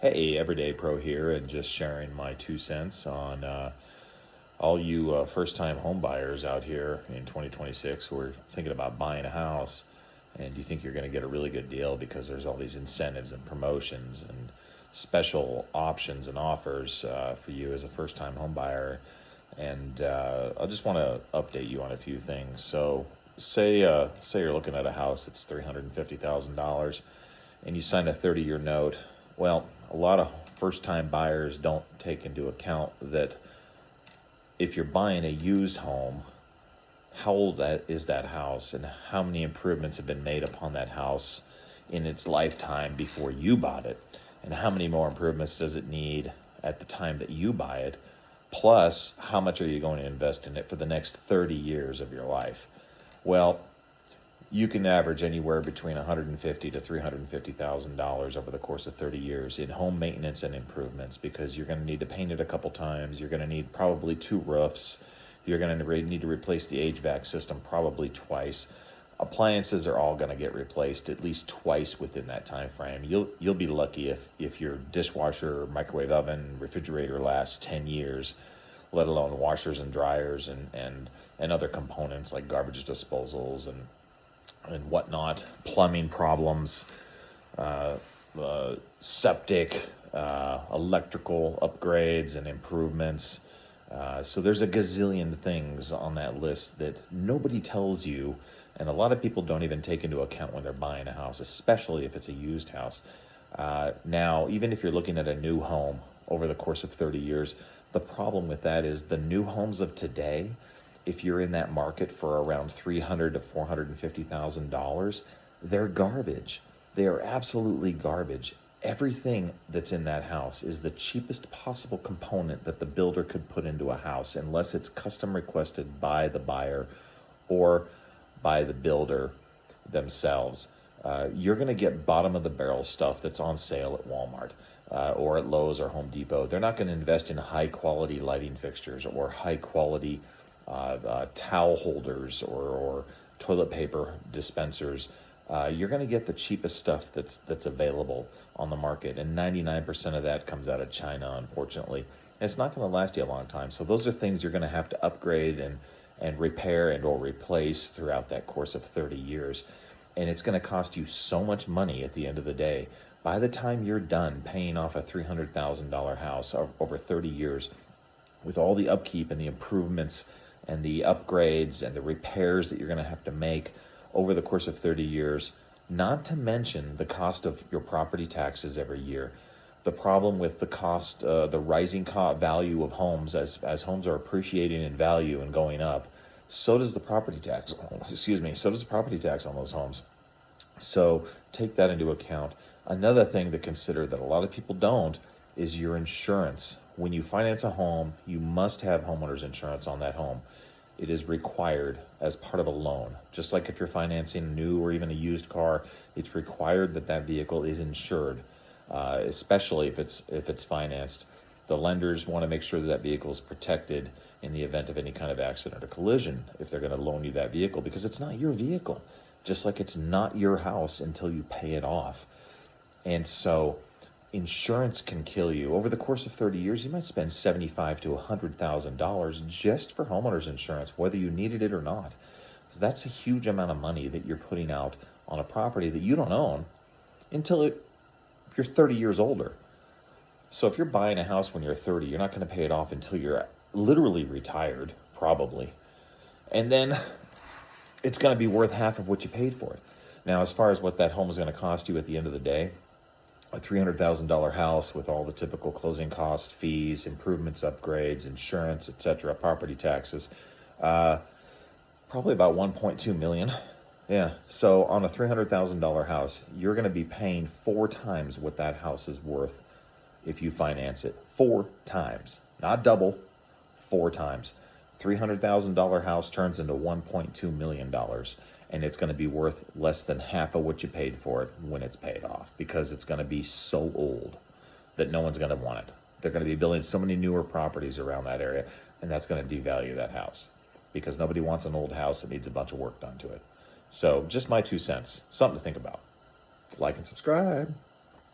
Hey, Everyday Pro here, and just sharing my 2 cents on all you first-time home buyers out here in 2026 who are thinking about buying a house, and you think you're going to get a really good deal because there's all these incentives and promotions and special options and offers for you as a first-time home buyer. And I just want to update you on a few things. So, say you're looking at a house that's $350,000, and you sign a 30-year note. Well, a lot of first-time buyers don't take into account that if you're buying a used home, how old is that house and how many improvements have been made upon that house in its lifetime before you bought it, and how many more improvements does it need at the time that you buy it, plus how much are you going to invest in it for the next 30 years of your life. Well, you can average anywhere between $150,000 to $350,000 over the course of 30 years in home maintenance and improvements, because you're going to need to paint it a couple times. You're going to need probably 2 roofs. You're going to need to replace the HVAC system probably twice. Appliances are all going to get replaced at least twice within that time frame. You'll be lucky if your dishwasher, microwave oven, refrigerator lasts 10 years, let alone washers and dryers and other components like garbage disposals and whatnot, plumbing problems, septic, electrical upgrades and improvements. So there's a gazillion things on that list that nobody tells you, and a lot of people don't even take into account when they're buying a house, especially if it's a used house. Now, even if you're looking at a new home over the course of 30 years, the problem with that is the new homes of today, if you're in that market for around $300,000 to $450,000, they're garbage. They are absolutely garbage. Everything that's in that house is the cheapest possible component that the builder could put into a house, unless it's custom requested by the buyer or by the builder themselves. You're going to get bottom of the barrel stuff that's on sale at Walmart or at Lowe's or Home Depot. They're not going to invest in high quality lighting fixtures or high quality towel holders or toilet paper dispensers. You're going to get the cheapest stuff that's available on the market, and 99% of that comes out of China, unfortunately. And it's not going to last you a long time. So those are things you're going to have to upgrade and repair and or replace throughout that course of 30 years. And it's going to cost you so much money at the end of the day. By the time you're done paying off a $300,000 house over 30 years, with all the upkeep and the improvements and the upgrades and the repairs that you're going to have to make over the course of 30 years, not to mention the cost of your property taxes every year. The problem with the cost, the rising value of homes, as homes are appreciating in value and going up, so does the property tax. So does the property tax on those homes. So take that into account. Another thing to consider that a lot of people don't is your insurance. When you finance a home, you must have homeowners insurance on that home. It is required as part of a loan. Just like if you're financing a new or even a used car, it's required that that vehicle is insured, especially if it's financed. The lenders want to make sure that that vehicle is protected in the event of any kind of accident or collision if they're going to loan you that vehicle, because it's not your vehicle, just like it's not your house until you pay it off. And so insurance can kill you. Over the course of 30 years, you might spend $75,000 to $100,000 just for homeowners insurance, whether you needed it or not. So that's a huge amount of money that you're putting out on a property that you don't own until you're 30 years older. So if you're buying a house when you're 30, you're not going to pay it off until you're literally retired, probably. And then it's going to be worth half of what you paid for it. Now, as far as what that home is going to cost you at the end of the day, a $300,000 house with all the typical closing costs, fees, improvements, upgrades, insurance, etc., property taxes, probably about $1.2 million. Yeah, so on a $300,000 house, you're going to be paying 4 times what that house is worth if you finance it. 4 times, not double, 4 times. $300,000 house turns into $1.2 million. And it's going to be worth less than half of what you paid for it when it's paid off, because it's going to be so old that no one's going to want it. They're going to be building so many newer properties around that area, and that's going to devalue that house, because nobody wants an old house that needs a bunch of work done to it. So just my 2 cents, something to think about. Like and subscribe.